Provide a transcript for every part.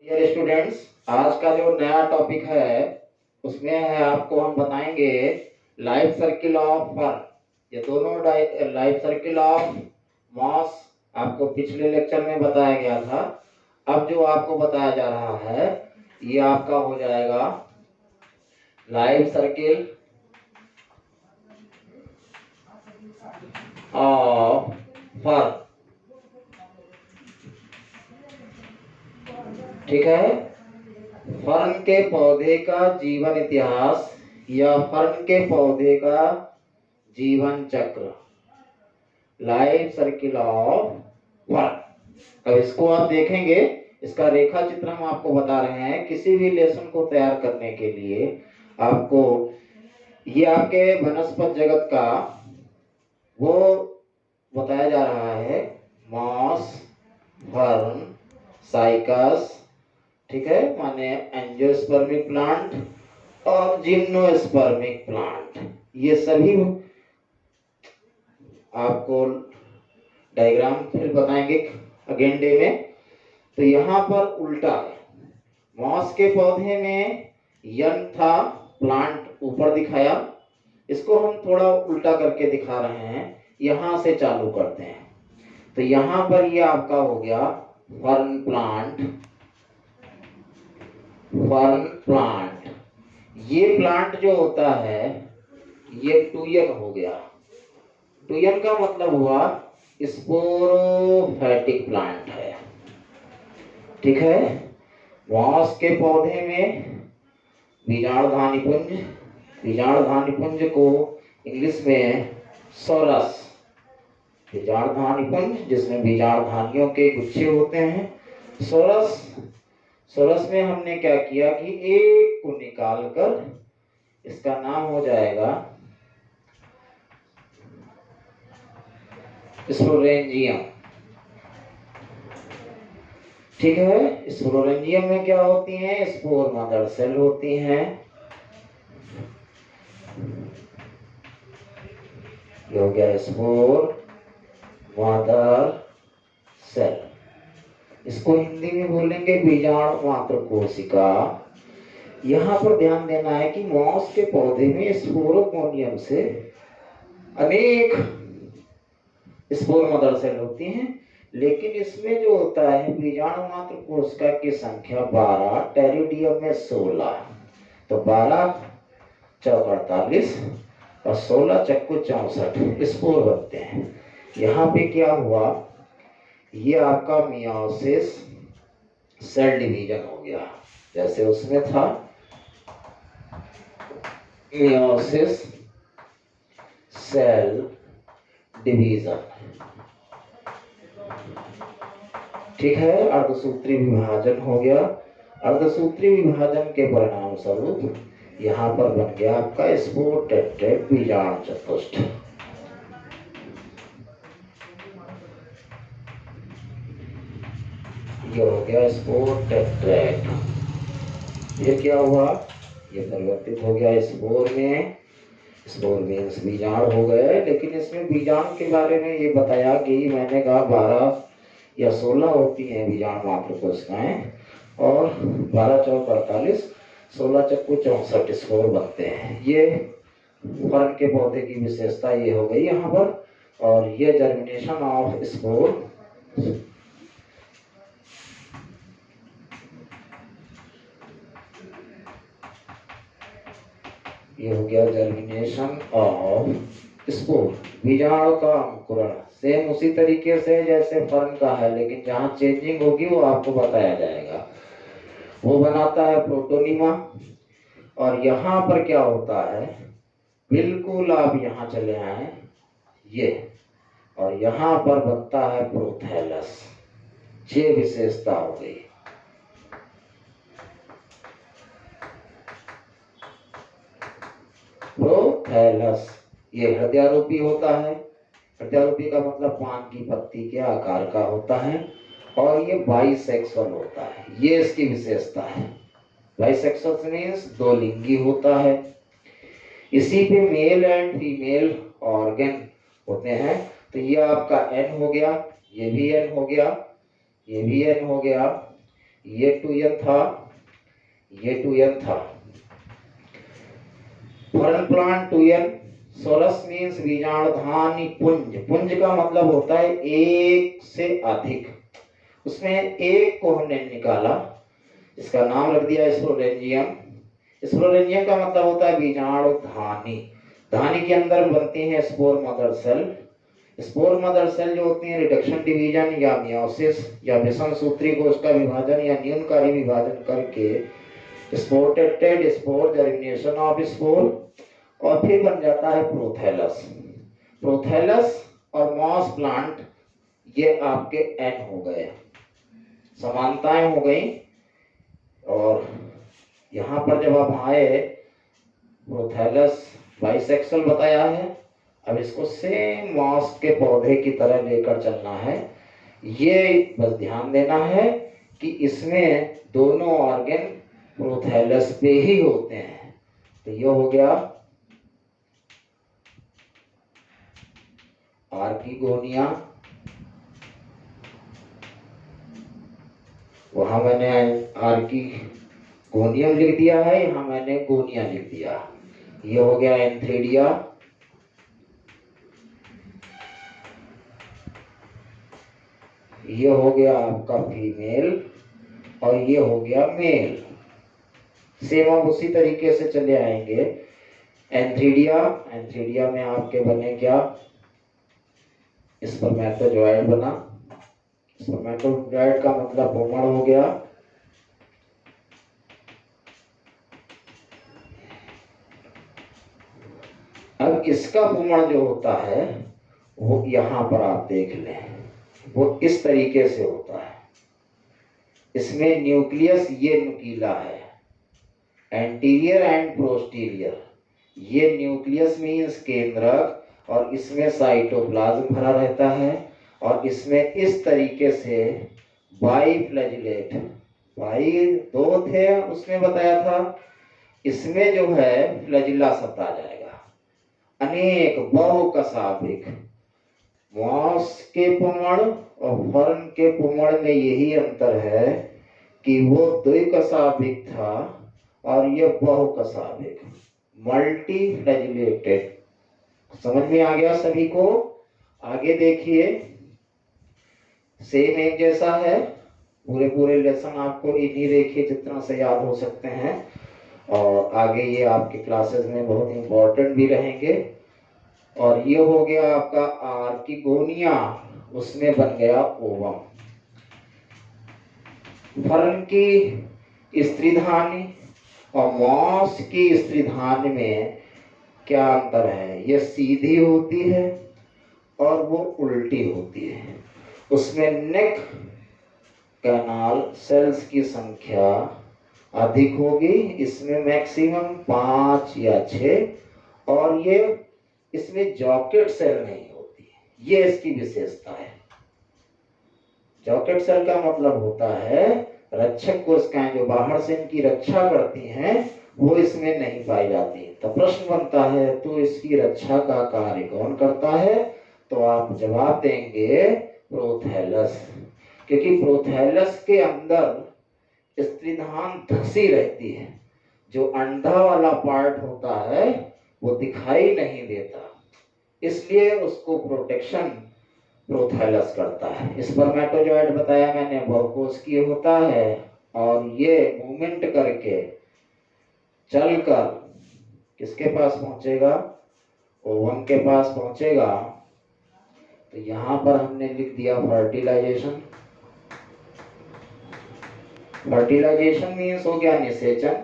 Dear students, आज का जो नया टॉपिक है उसमें है आपको हम बताएंगे लाइफ सर्किल ऑफ फर। ये दोनों लाइफ सर्किल ऑफ मॉस आपको पिछले लेक्चर में बताया गया था। अब जो आपको बताया जा रहा है ये आपका हो जाएगा लाइफ सर्किल ऑफ फर। ठीक है, फर्न के पौधे का जीवन इतिहास या फर्न के पौधे का जीवन चक्र, लाइफ सर्किल ऑफ फर्न। अब इसको आप देखेंगे, इसका रेखा चित्र हम आपको बता रहे हैं। किसी भी लेसन को तैयार करने के लिए आपको ये आपके वनस्पत जगत का वो बताया जा रहा है, मॉस, फर्न, साइकस, ठीक है, माने एंजियोस्पर्मिक प्लांट और जिम्नोस्पर्मिक प्लांट। ये सभी आपको डायग्राम फिर बताएंगे अगेन डे में। तो यहाँ पर उल्टा है, मॉस के पौधे में यंग था, प्लांट ऊपर दिखाया। इसको हम थोड़ा उल्टा करके दिखा रहे हैं, यहाँ से चालू करते हैं। तो यहाँ पर ये आपका हो गया फर्न प्लांट। फर्न प्लांट, ये प्लांट जो होता है ये टूयन हो गया। टूयन का मतलब हुआ स्पोरोफैटिक प्लांट है। ठीक है, मॉस के पौधे में बीजाणुधानी पुंज को इंग्लिश में सोरस, बीजाणुधानी जिसमें बीजाणुधानियों के गुच्छे होते हैं, सोरस। सोरस में हमने क्या किया कि एक को निकालकर इसका नाम हो जाएगा स्पोरेंजियम। ठीक है, स्पोरेंजियम में क्या होती हैं? स्पोर मदर सेल होती हैं। ये हो गया स्पोर मदर सेल। इसको हिंदी में बोलेंगे बीजाणु मात्र कोशिका। यहाँ पर ध्यान देना है कि मॉस के पौधे में स्पोरोकोनियम से अनेक स्पोर मदर सेल होती हैं, लेकिन इसमें जो होता है बीजाणु मात्र कोशिका की संख्या 12, टेरिडियम में 16। तो 12 चौक 48 और 16 चक्कू 64 स्पोर बनते हैं। यहाँ पे क्या हुआ, ये आपका मियोसिस सेल डिवीजन हो गया। जैसे उसमें था मियोसिस सेल डिवीजन। ठीक है, अर्धसूत्री विभाजन हो गया। अर्धसूत्री विभाजन के परिणाम स्वरूप यहाँ पर बन गया आपका स्पोर टेट्रेट बीजाणु चतुष्ट। ये हो गया स्पोर टेट्रेट। ये क्या हुआ, ये परिवर्तित हो गया स्पोर में। स्पोर मीन्स बीजाणु हो गए, लेकिन इसमें बीजाणु के बारे में ये बताया कि मैंने कहा 12 या 16 होती हैं बीजाणु मात्र कोशिकाएं, और 12 चौक 48, 16 चक्कू 64 स्पोर बनते हैं। ये फर्न के पौधे की विशेषता ये हो गई यहाँ पर। और ये जर्मिनेशन ऑफ स्पोर, ये हो गया जर्मिनेशन ऑफ स्पोर, बीजाणु का अंकुरण। सेम उसी तरीके से जैसे फर्न का है, लेकिन जहाँ चेंजिंग होगी वो आपको बताया जाएगा। वो बनाता है प्रोटोनिमा। और यहाँ पर क्या होता है, बिल्कुल आप यहाँ चले आए ये, और यहाँ पर बनता है प्रोथैलस। ये विशेषता हो गई। प्रोथैलस ये हृदयारोपी होता है। हृदयारोपी का मतलब पान की पत्ती के आकार का होता है, और ये बाइसेक्सुअल होता है। ये इसकी विशेषता है। बाइसेक्सुअल मीन्स दो लिंगी होता है। इसी पे मेल एंड फीमेल ऑर्गन होते हैं। तो ये आपका एन हो गया, ये भी एन हो गया, ये भी एन हो गया, ये 2n था, ये 2n था। Fern plant 2n। Sorus means बीजाणुधानी पुंज। पुंज का मतलब होता है एक से अधिक। उसमें एक को हमने निकाला, इसका नाम रख दिया स्पोरेंजियम। स्पोरेंजियम का मतलब होता है बीजाणुधानी। धानी के अंदर बनती है spore mother cell. Spore mother cell जो होती है रिडक्शन डिवीजन या मियोसिस या विषम सूत्री कोश का विभाजन या न्यूनकारी विभाजन करके स्पोर्टेटेड स्पोर, जर्मिनेशन ऑफ स्पोर, और फिर बन जाता है प्रोथैलस। प्रोथैलस और मॉस प्लांट ये आपके एन हो गए, समानताएं हो गई। और यहाँ पर जब आप आए, प्रोथैलस बाइसेक्सुअल बताया है, अब इसको सेम मॉस के पौधे की तरह लेकर चलना है। ये बस ध्यान देना है कि इसमें दोनों ऑर्गन प्रोथैलस पे ही होते हैं। तो ये हो गया आर्किगोनिया, वहां मैंने आर्किगोनियम लिख दिया है, यहाँ मैंने गोनिया लिख दिया। ये हो गया एंथ्रेडिया, ये हो गया आपका फीमेल, और ये हो गया मेल। सेम आप उसी तरीके से चले आएंगे। एंथ्रीडिया, एंथ्रीडिया में आपके बने क्या, स्पर्मेटोजोइड बना। स्पर्मेटोजोइड का मतलब भ्रूण हो गया। अब इसका भ्रूण जो होता है वो यहां पर आप देख लें, वो इस तरीके से होता है। इसमें न्यूक्लियस ये नुकीला है, एंटीरियर एंड पोस्टीरियर। ये न्यूक्लियस मीन्स केंद्रक, और इसमें साइटोप्लाज्म भरा रहता है। और इसमें इस तरीके से बाइफ्लैजिलेट, बाई दो थे उसमें बताया था, इसमें जो है फ्लैजिला शब्द आ जाएगा। अनेक बहुकशाभिक। मॉस के पुमड़ और फर्न के पुमड़ में यही अंतर है कि वो द्विकशाभिक था और ये बहुकशाभिक, मल्टी फ्लैजिलेटेड। समझ में आ गया सभी को? आगे देखिए, सेम एक जैसा है। पूरे पूरे लेसन आपको इन्हीं रेखीय चित्रों से याद हो सकते हैं, और आगे ये आपके क्लासेस में बहुत इंपॉर्टेंट भी रहेंगे। और ये हो गया आपका आर्किगोनिया, उसमें बन गया ओवम। फर्न की स्त्रीधानी और मॉस की स्त्रीधानी में क्या अंतर है? ये सीधी होती है और वो उल्टी होती है। उसमें नेक कैनाल सेल्स की संख्या अधिक होगी, इसमें मैक्सिमम 5 या 6, और ये इसमें जॉकेट सेल नहीं होती। ये इसकी विशेषता है। जॉकेट सेल का मतलब होता है रक्षक कोशिकाएं जो बाहर से इनकी रक्षा करती हैं, वो इसमें नहीं पाई जाती। तो प्रश्न बनता है, तो इसकी रक्षा का कार्य कौन करता है? तो आप जवाब देंगे प्रोथैलस, क्योंकि प्रोथैलस के अंदर स्त्रीधान धसी रहती है। जो अंडा वाला पार्ट होता है वो दिखाई नहीं देता, इसलिए उसको प्रोटेक्शन प्रोथैलस करता है। स्पर्मेटोजॉइड बताया मैंने बहुकोशिकीय होता है, और ये मूवमेंट करके चलकर किसके पास पहुंचेगा? ओवम के पास पहुंचेगा। तो यहां पर हमने लिख दिया फर्टिलाइजेशन। फर्टिलाइजेशन मीन्स हो गया निषेचन।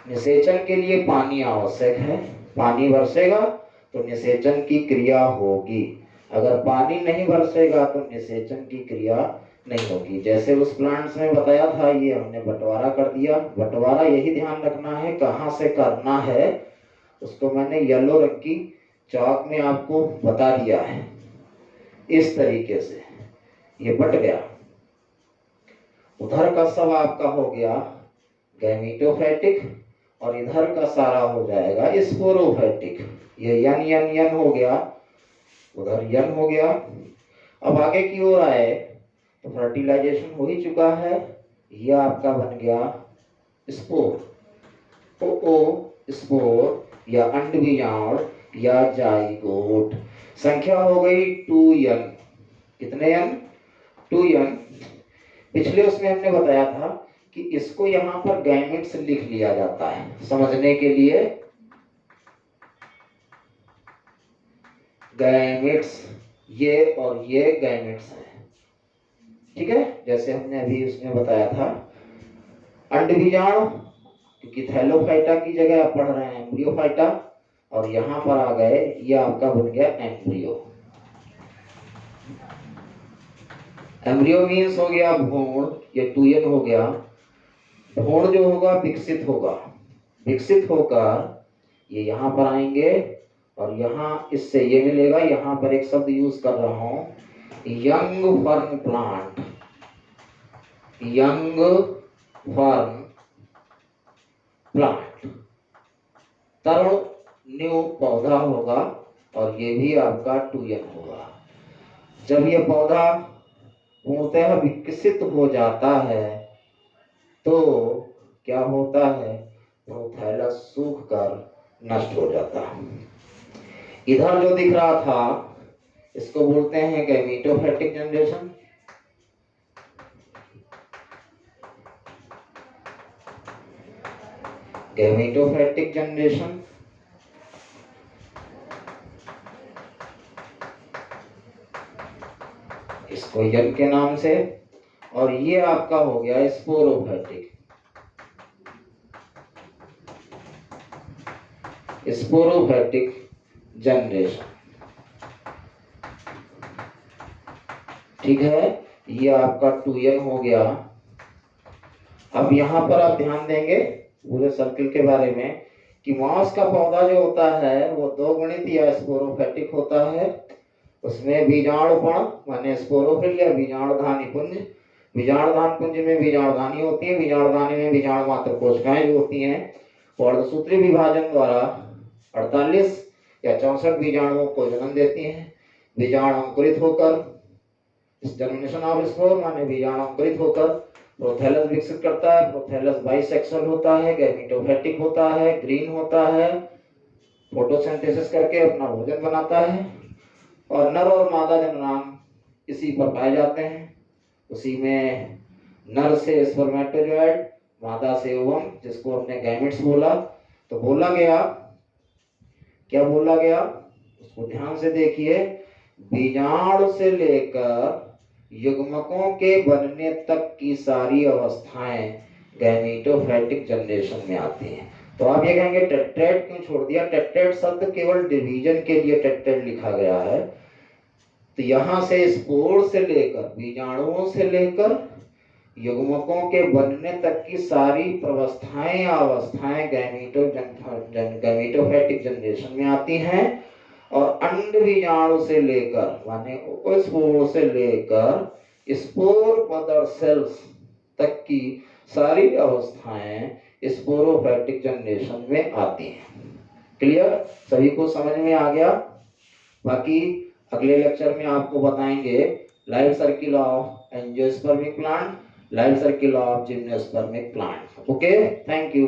निषेचन के लिए पानी आवश्यक है, पानी बरसेगा तो निषेचन की क्रिया होगी। अगर पानी नहीं बरसेगा तो निषेचन की क्रिया नहीं होगी। जैसे उस प्लांट्स में बताया था, ये हमने बंटवारा कर दिया। बंटवारा यही ध्यान रखना है कहाँ से करना है, उसको मैंने येलो रंग की चौक में आपको बता दिया है। इस तरीके से ये बट गया। उधर का सब आपका हो गया गैमीटोफैटिक, और इधर का सारा हो जाएगा स्पोरोफैटिक। ये यन यन यन हो गया, उधर यन हो गया। अब आगे की ओर आए तो फर्टिलाइजेशन हो ही चुका है, ये आपका बन गया स्पोर। ओ स्पोर या अंडबीजाणु या जाइगोट। संख्या हो गई 2n। कितने n? 2n। पिछले उसमें हमने बताया था कि इसको यहां पर गैमेट्स लिख लिया जाता है समझने के लिए। गैमेट्स ये और ये गैमेट्स हैं, ठीक है। जैसे हमने अभी उसमें बताया था अंडबीजाणु, क्योंकि थैलोफाइटा की जगह आप पढ़ रहे हैं एम्ब्रियोफाइटा, और यहां पर आ गए ये आपका बन गया एम्ब्रियो। एम्ब्रियो मीन्स हो गया भ्रूण, ये 2n हो गया। भ्रूण जो होगा विकसित होगा, विकसित होकर ये यहाँ पर आएंगे और यहाँ इससे ये मिलेगा। यहाँ पर एक शब्द यूज कर रहा हूं, young fern plant. Young fern plant, तरुण न्यू पौधा होगा, और ये भी आपका 2n होगा। जब ये पौधा पूर्णतः विकसित हो जाता है तो क्या होता है, प्रोथैलस सूख कर नष्ट हो जाता है। इधर जो दिख रहा था इसको बोलते हैं गैमेटोफैटिक जनरेशन। गैमेटोफैटिक जनरेशन इसको यन के नाम से, और ये आपका हो गया स्पोरोफैटिक। स्पोरोफैटिक जनरेशन, ठीक है। ये आपका 2n हो गया। अब यहां पर आप ध्यान देंगे पूरे सर्किल के बारे में कि मांस का पौधा जो होता है वो 2 गुणित या स्पोरोफैटिक होता है। उसमें बीजाणुपण माने स्पोरोफिल या बीजाणुधानी पुंज। बीजाणुधान पुंज में बीजाणुधानी होती है, बीजाणुधानी में बीजाणु मात्र कोशिकाएं जो होती हैं वो अर्धसूत्री विभाजन द्वारा 48 या 64 बीजाणुओं को जन्म देती हैं। बीजाणु अंकुरित होकर, इस जर्मिनेशन ऑफ स्पोर माने बीजाणु अंकुरित होकर प्रोथैलस विकसित करता है। प्रोथैलस बाइसेक्सुअल होता है, गैमेटोफैटिक होता है, ग्रीन होता है, फोटोसिंथेसिस करके अपना भोजन बनाता है, और नर और मादा जननांग इसी पर पाए जाते हैं। उसी में नर से स्पर्मेटोजोइड, मादा से ओवम, जिसको हमने गैमेट्स बोला। तो बोला गया, क्या बोला गया उसको ध्यान से देखिए, बीजाणु से लेकर युग्मकों के बनने तक की सारी अवस्थाएं गैमेटोफैटिक जनरेशन में आती हैं। तो आप ये कहेंगे टेट्रेड क्यों छोड़ दिया? टेट्रेड शब्द केवल डिवीजन के लिए टेट्रेड लिखा गया है। तो यहां से स्पोर से लेकर, बीजाणुओं से लेकर युग्मकों के बनने तक की सारी प्रवस्थाएं या अवस्थाएं गैमेटोफैटिक जनरेशन में आती हैं। और अंड बीजाणु से लेकर माने स्पोर से लेकर स्पोर मदर सेल्स तक की सारी अवस्थाएं स्पोरोफैटिक जनरेशन में आती हैं। क्लियर? सभी को समझ में आ गया? बाकी अगले लेक्चर में आपको बताएंगे life circle of angiospermic plant, life circle of gymnospermic plant. Okay, thank you.